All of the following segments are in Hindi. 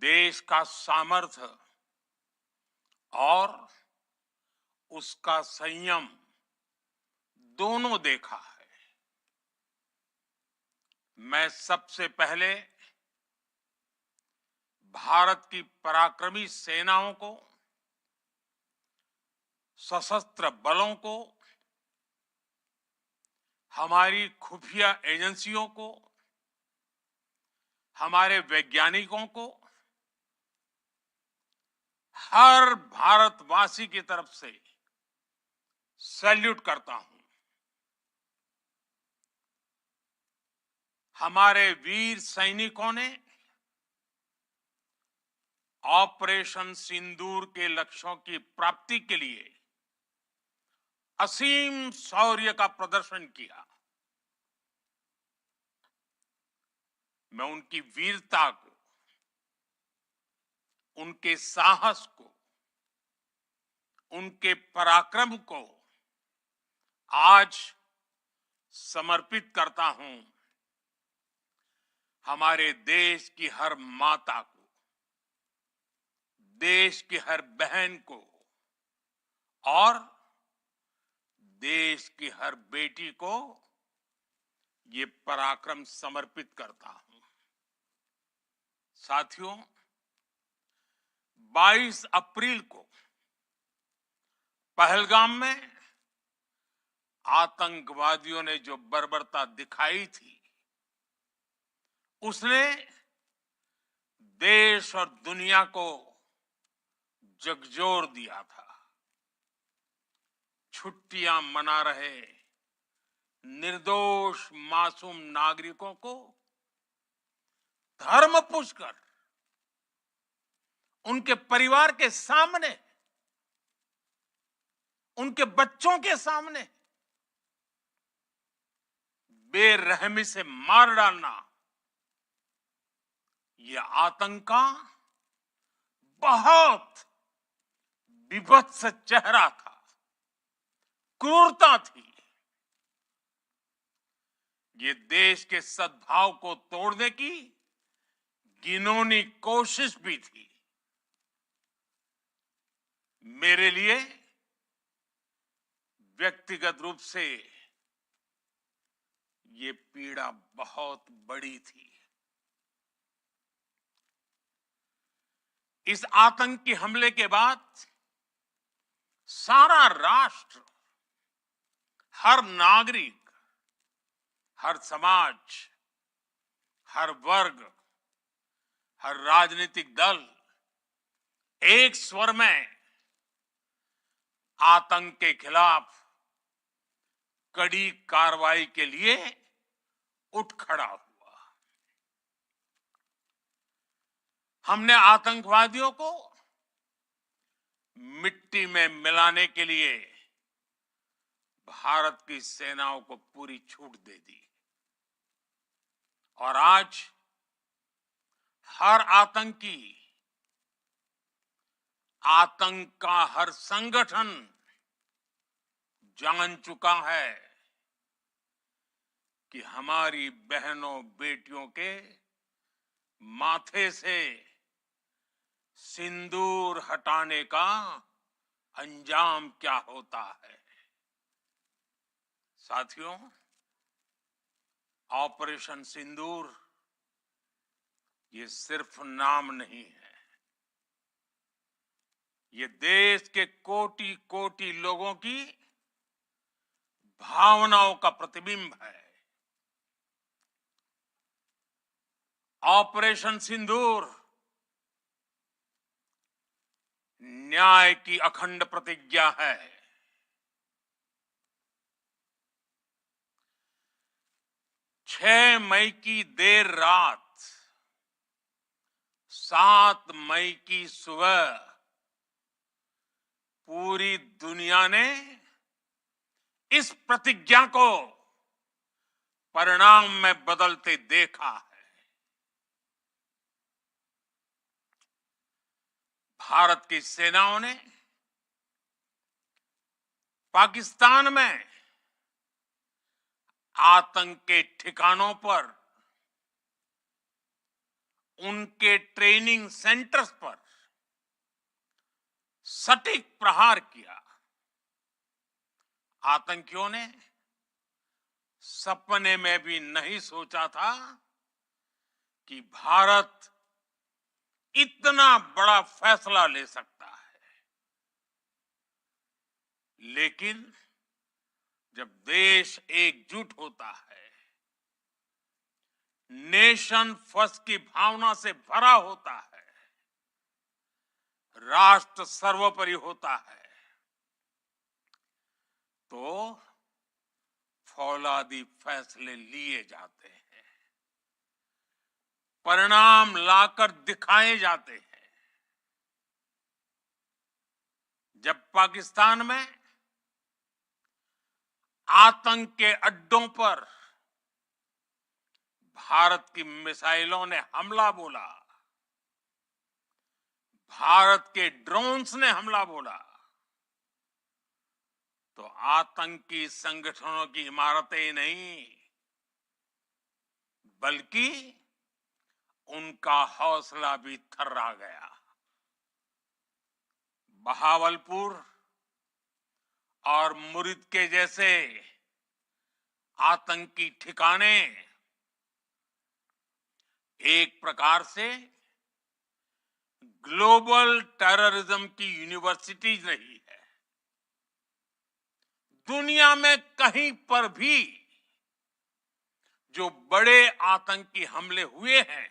देश का सामर्थ्य और उसका संयम दोनों देखा है। मैं सबसे पहले भारत की पराक्रमी सेनाओं को, सशस्त्र बलों को, हमारी खुफिया एजेंसियों को, हमारे वैज्ञानिकों को, हर भारतवासी की तरफ से सैल्यूट करता हूं। हमारे वीर सैनिकों ने ऑपरेशन सिंदूर के लक्ष्यों की प्राप्ति के लिए असीम शौर्य का प्रदर्शन किया। मैं उनकी वीरता को, उनके साहस को, उनके पराक्रम को आज समर्पित करता हूं हमारे देश की हर माता को, देश की हर बहन को और देश की हर बेटी को ये पराक्रम समर्पित करता हूं। साथियों, 22 अप्रैल को पहलगाम में आतंकवादियों ने जो बर्बरता दिखाई थी, उसने देश और दुनिया को झकझोर दिया था। छुट्टियां मना रहे निर्दोष मासूम नागरिकों को धर्म पूछकर उनके परिवार के सामने, उनके बच्चों के सामने बेरहमी से मार डालना, यह आतंक का बहुत विभत्स चेहरा था, क्रूरता थी। ये देश के सद्भाव को तोड़ने की घिनौनी कोशिश भी थी। मेरे लिए व्यक्तिगत रूप से ये पीड़ा बहुत बड़ी थी। इस आतंकी हमले के बाद सारा राष्ट्र, हर नागरिक, हर समाज, हर वर्ग, हर राजनीतिक दल एक स्वर में आतंक के खिलाफ कड़ी कार्रवाई के लिए उठ खड़ा हुआ। हमने आतंकवादियों को मिट्टी में मिलाने के लिए भारत की सेनाओं को पूरी छूट दे दी और आज हर आतंकी, आतंक का हर संगठन जान चुका है कि हमारी बहनों बेटियों के माथे से सिंदूर हटाने का अंजाम क्या होता है। साथियों, ऑपरेशन सिंदूर ये सिर्फ नाम नहीं है, ये देश के कोटि कोटि लोगों की भावनाओं का प्रतिबिंब है। ऑपरेशन सिंदूर न्याय की अखंड प्रतिज्ञा है। 6 मई की देर रात, 7 मई की सुबह पूरी दुनिया ने इस प्रतिज्ञा को परिणाम में बदलते देखा है। भारत की सेनाओं ने पाकिस्तान में आतंक के ठिकानों पर उनके ट्रेनिंग सेंटर्स पर सटीक प्रहार किया। आतंकियों ने सपने में भी नहीं सोचा था कि भारत इतना बड़ा फैसला ले सकता है। लेकिन जब देश एकजुट होता है, नेशन फर्स्ट की भावना से भरा होता है, राष्ट्र सर्वोपरि होता है, तो फौलादी फैसले लिए जाते हैं, परिणाम लाकर दिखाए जाते हैं। जब पाकिस्तान में आतंक के अड्डों पर भारत की मिसाइलों ने हमला बोला, भारत के ड्रोन्स ने हमला बोला, तो आतंकी संगठनों की इमारतें नहीं, बल्कि उनका हौसला भी थर्रा गया। बहावलपुर और मुरिद के जैसे आतंकी ठिकाने एक प्रकार से ग्लोबल टेररिज्म की यूनिवर्सिटीज रही है। दुनिया में कहीं पर भी जो बड़े आतंकी हमले हुए हैं,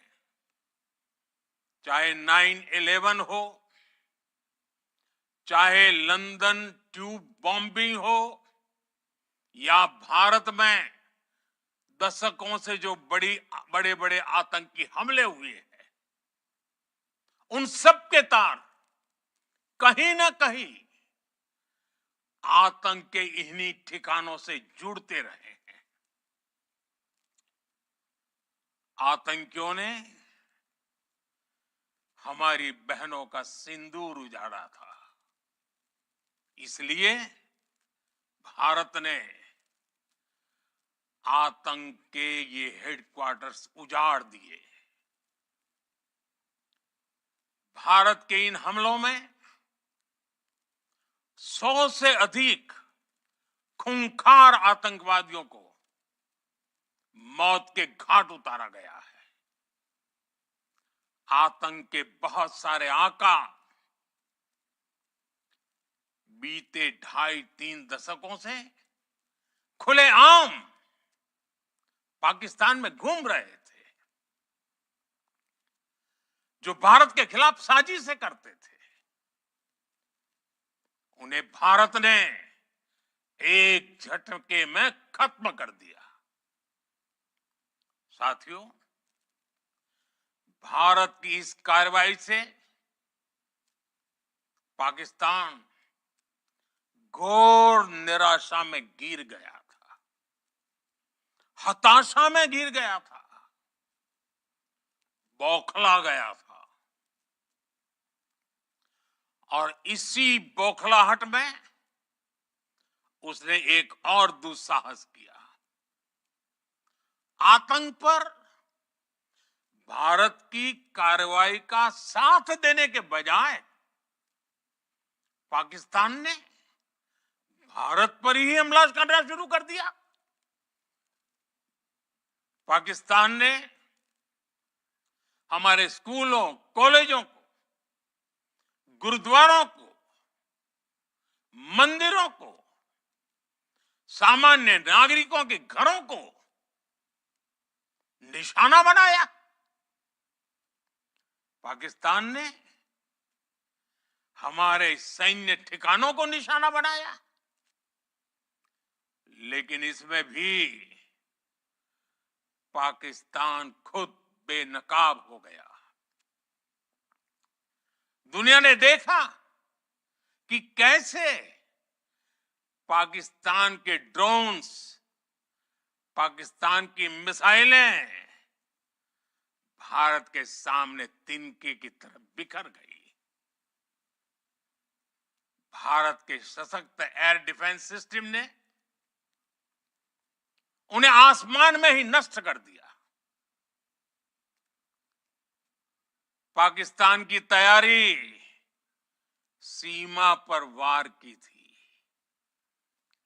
चाहे 9/11 हो, चाहे लंदन ट्यूब बॉम्बिंग हो, या भारत में दशकों से जो बड़े बड़े आतंकी हमले हुए हैं, उन सब के तार कहीं ना कहीं आतंक के इन्हीं ठिकानों से जुड़ते रहे हैं। आतंकियों ने हमारी बहनों का सिंदूर उजाड़ा था, इसलिए भारत ने आतंक के ये हेडक्वार्टर्स उजाड़ दिए। भारत के इन हमलों में 100 से अधिक खूंखार आतंकवादियों को मौत के घाट उतारा गया है। आतंक के बहुत सारे आका बीते 2.5-3 दशकों से खुलेआम पाकिस्तान में घूम रहे थे, जो भारत के खिलाफ साजिशें करते थे। उन्हें भारत ने एक झटके में खत्म कर दिया। साथियों, भारत की इस कार्रवाई से पाकिस्तान घोर निराशा में गिर गया था, हताशा में गिर गया था, बौखला गया था। और इसी बौखलाहट में उसने एक और दुस्साहस किया। आतंक पर भारत की कार्रवाई का साथ देने के बजाय पाकिस्तान ने भारत पर ही हमला करना शुरू कर दिया। पाकिस्तान ने हमारे स्कूलों, कॉलेजों को, गुरुद्वारों को, मंदिरों को, सामान्य नागरिकों के घरों को निशाना बनाया। पाकिस्तान ने हमारे सैन्य ठिकानों को निशाना बनाया। लेकिन इसमें भी पाकिस्तान खुद बेनकाब हो गया। दुनिया ने देखा कि कैसे पाकिस्तान के ड्रोन्स, पाकिस्तान की मिसाइलें भारत के सामने तिनके की तरह बिखर गई। भारत के सशक्त एयर डिफेंस सिस्टम ने उन्हें आसमान में ही नष्ट कर दिया। पाकिस्तान की तैयारी सीमा पर वार की थी,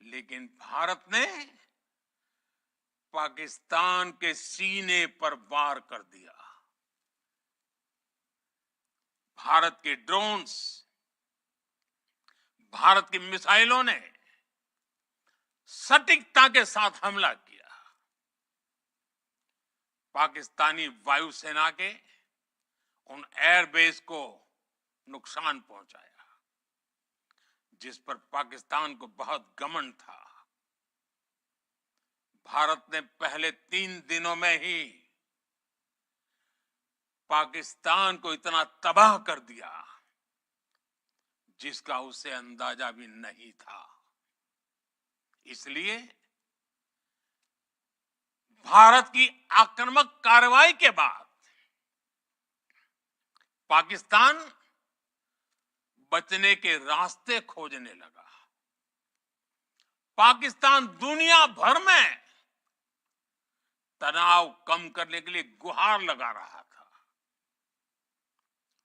लेकिन भारत ने पाकिस्तान के सीने पर वार कर दिया। भारत के ड्रोन्स, भारत की मिसाइलों ने सटीकता के साथ हमला किया। पाकिस्तानी वायुसेना के उन एयरबेस को नुकसान पहुंचाया, जिस पर पाकिस्तान को बहुत घमंड था। भारत ने पहले 3 दिनों में ही पाकिस्तान को इतना तबाह कर दिया जिसका उसे अंदाजा भी नहीं था। इसलिए भारत की आक्रामक कार्रवाई के बाद पाकिस्तान बचने के रास्ते खोजने लगा। पाकिस्तान दुनिया भर में तनाव कम करने के लिए गुहार लगा रहा था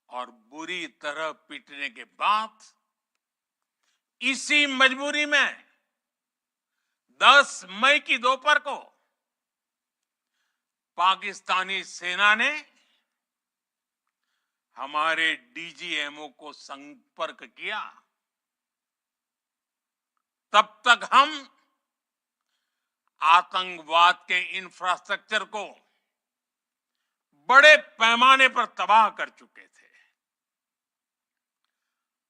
और बुरी तरह पीटने के बाद इसी मजबूरी में 10 मई की दोपहर को पाकिस्तानी सेना ने हमारे डीजीएमओ को संपर्क किया। तब तक हम आतंकवाद के इंफ्रास्ट्रक्चर को बड़े पैमाने पर तबाह कर चुके थे।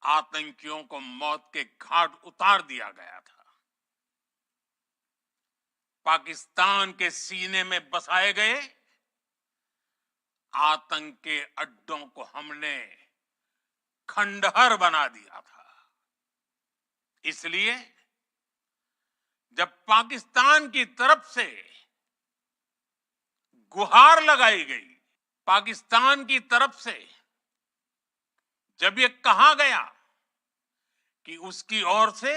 आतंकियों को मौत के घाट उतार दिया गया था। पाकिस्तान के सीने में बसाए गए आतंक के अड्डों को हमने खंडहर बना दिया था। इसलिए जब पाकिस्तान की तरफ से गुहार लगाई गई, पाकिस्तान की तरफ से जब ये कहा गया कि उसकी ओर से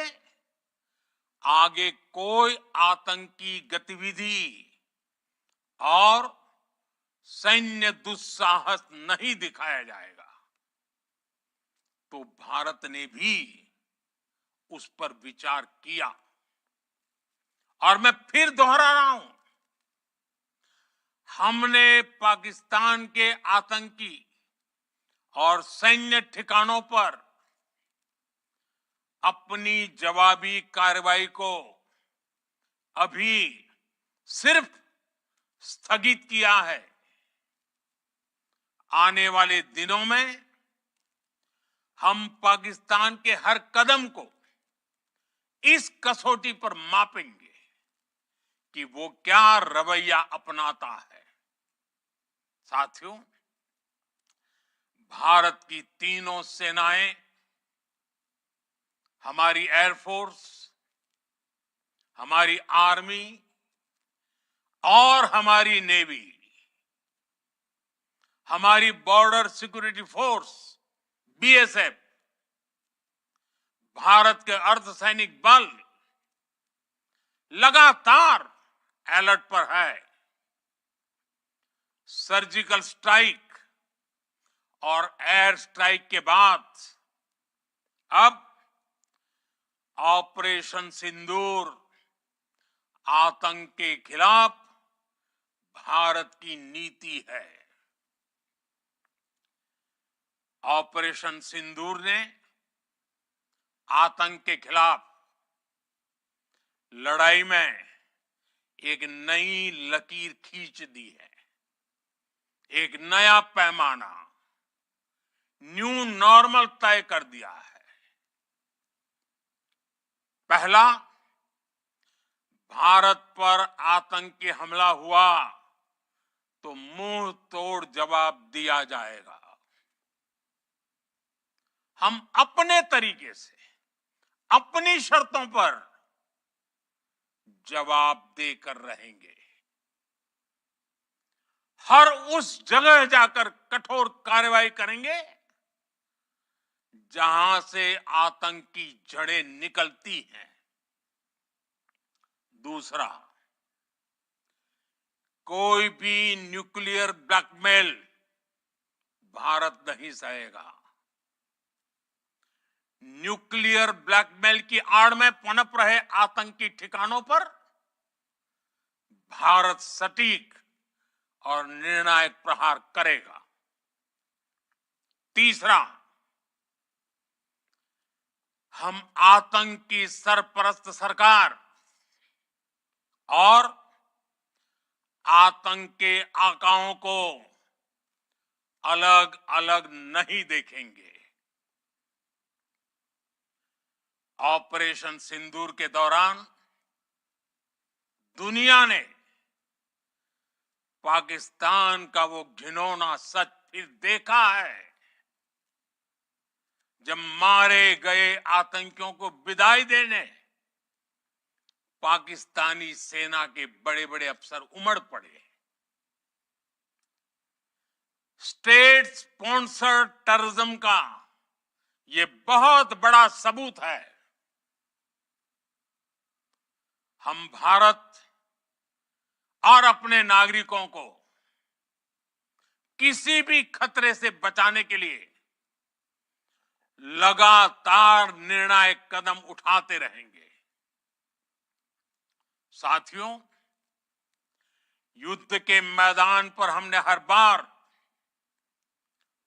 आगे कोई आतंकी गतिविधि और सैन्य दुस्साहस नहीं दिखाया जाएगा, तो भारत ने भी उस पर विचार किया। और मैं फिर दोहरा रहा हूं, हमने पाकिस्तान के आतंकी और सैन्य ठिकानों पर अपनी जवाबी कार्रवाई को अभी सिर्फ स्थगित किया है। आने वाले दिनों में हम पाकिस्तान के हर कदम को इस कसौटी पर मापेंगे कि वो क्या रवैया अपनाता है। साथियों, भारत की तीनों सेनाएं, हमारी एयरफोर्स, हमारी आर्मी और हमारी नेवी, हमारी border security force BSF, Bharat के अर्धसैनिक बल लगातार अलर्ट पर है। सर्जिकल स्ट्राइक और एयर स्ट्राइक के बाद अब ऑपरेशन सिंदूर आतंक के खिलाफ भारत की नीति है। ऑपरेशन सिंदूर ने आतंक के खिलाफ लड़ाई में एक नई लकीर खींच दी है, एक नया पैमाना, न्यू नॉर्मल तय कर दिया है। पहला, भारत पर आतंकी हमला हुआ तो मुंह तोड़ जवाब दिया जाएगा। हम अपने तरीके से, अपनी शर्तों पर जवाब देकर रहेंगे। हर उस जगह जाकर कठोर कार्रवाई करेंगे जहां से आतंक की जड़ें निकलती हैं। दूसरा, कोई भी न्यूक्लियर ब्लैकमेल, भारत नहीं सहेगा। न्यूक्लियर ब्लैकमेल की आड़ में पनप रहे आतंकी ठिकानों पर भारत सटीक और निर्णायक प्रहार करेगा। तीसरा, हम आतंक की सरपरस्त सरकार और आतंक के आकाओं को अलग अलग नहीं देखेंगे। ऑपरेशन सिंदूर के दौरान दुनिया ने पाकिस्तान का वो घिनौना सच फिर देखा है, जब मारे गए आतंकियों को विदाई देने पाकिस्तानी सेना के बड़े बड़े अफसर उमड़ पड़े। स्टेट स्पॉन्सर्ड टेररिज्म का ये बहुत बड़ा सबूत है। हम भारत और अपने नागरिकों को किसी भी खतरे से बचाने के लिए लगातार निर्णायक कदम उठाते रहेंगे। साथियों, युद्ध के मैदान पर हमने हर बार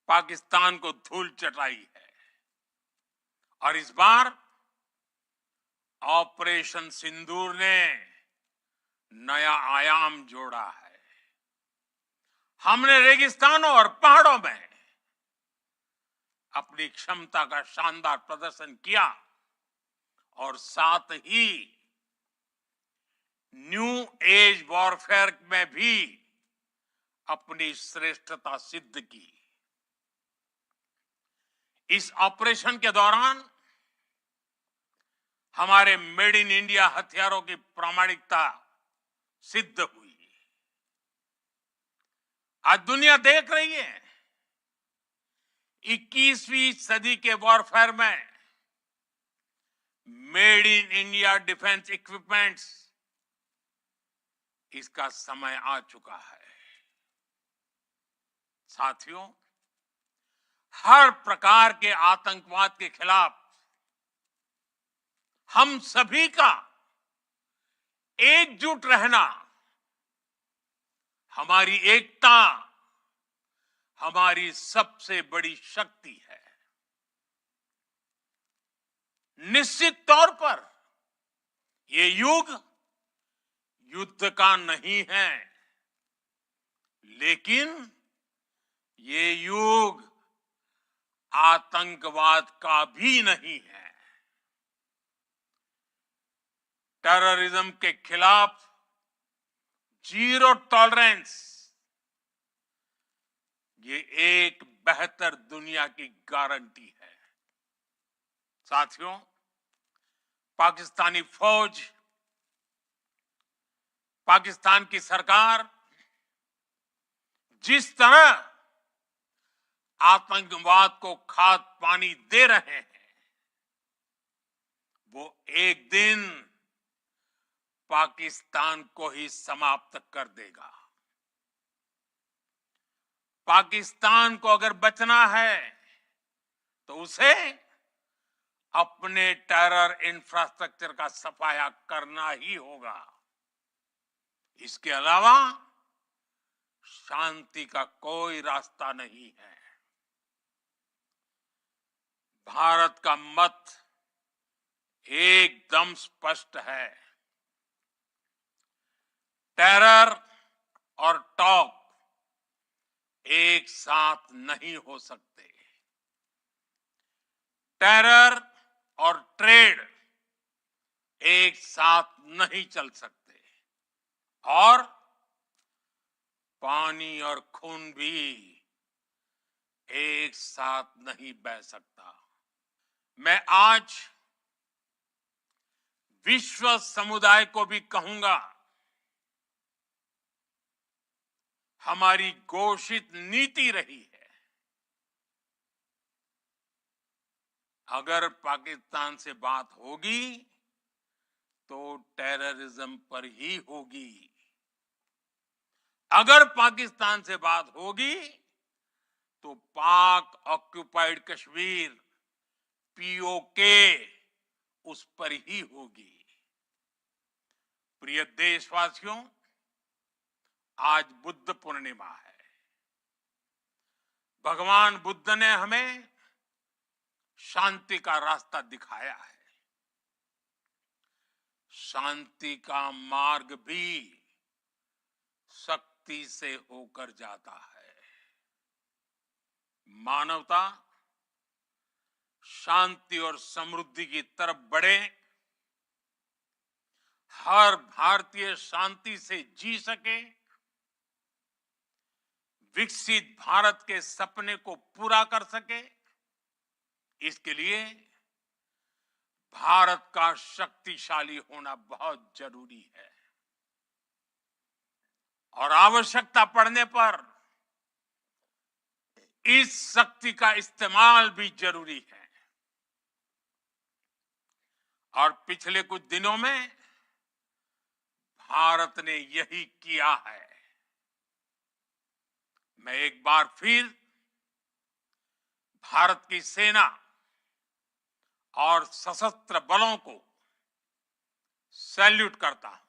पाकिस्तान को धूल चटाई है और इस बार ऑपरेशन सिंदूर ने नया आयाम जोड़ा है। हमने रेगिस्तानों और पहाड़ों में अपनी क्षमता का शानदार प्रदर्शन किया और साथ ही न्यू एज वॉरफेयर में भी अपनी श्रेष्ठता सिद्ध की। इस ऑपरेशन के दौरान हमारे मेड इन इंडिया हथियारों की प्रामाणिकता सिद्ध हुई। आज दुनिया देख रही है 21वीं सदी के वॉरफेयर में made in India defence equipments, इसका समय आ चुका है। साथियों, हर प्रकार के आतंकवाद के खिलाफ हम सभी का एकजुट रहना, हमारी एकता हमारी सबसे बड़ी शक्ति है। निश्चित तौर पर ये युग युद्ध का नहीं है, लेकिन ये युग आतंकवाद का भी नहीं है। टेररिज्म के खिलाफ जीरो टॉलरेंस, ये एक बेहतर दुनिया की गारंटी है। साथियों, पाकिस्तानी फौज, पाकिस्तान की सरकार जिस तरह आतंकवाद को खाद पानी दे रहे हैं, वो एक दिन पाकिस्तान को ही समाप्त कर देगा। पाकिस्तान को अगर बचना है तो उसे अपने टेरर इंफ्रास्ट्रक्चर का सफाया करना ही होगा। इसके अलावा शांति का कोई रास्ता नहीं है। भारत का मत एकदम स्पष्ट है। टेरर और टॉक एक साथ नहीं हो सकते। टेरर और ट्रेड एक साथ नहीं चल सकते और पानी और खून भी एक साथ नहीं बह सकता। मैं आज विश्व समुदाय को भी कहूंगा, हमारी घोषित नीति रही है, अगर पाकिस्तान से बात होगी तो टेररिज्म पर ही होगी। अगर पाकिस्तान से बात होगी तो पाक ऑक्युपाइड कश्मीर पीओके उस पर ही होगी। प्रिय देशवासियों, आज बुद्ध पूर्णिमा है। भगवान बुद्ध ने हमें शांति का रास्ता दिखाया है। शांति का मार्ग भी शक्ति से होकर जाता है। मानवता शांति और समृद्धि की तरफ बढ़े, हर भारतीय शांति से जी सके, विकसित भारत के सपने को पूरा कर सके, इसके लिए भारत का शक्तिशाली होना बहुत जरूरी है। और आवश्यकता पड़ने पर इस शक्ति का इस्तेमाल भी जरूरी है। और पिछले कुछ दिनों में भारत ने यही किया है। मैं एक बार फिर भारत की सेना और सशस्त्र बलों को सैल्यूट करता हूं।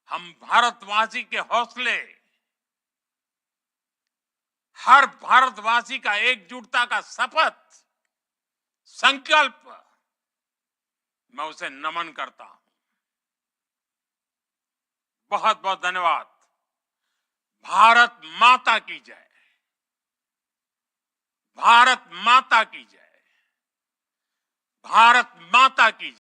हम भारतवासी के हौसले, हर भारतवासी का एकजुटता का शपथ, संकल्प, मैं उसे नमन करता हूं। बहुत बहुत धन्यवाद। भारत माता की जय। भारत माता की जय। भारत माता की जय।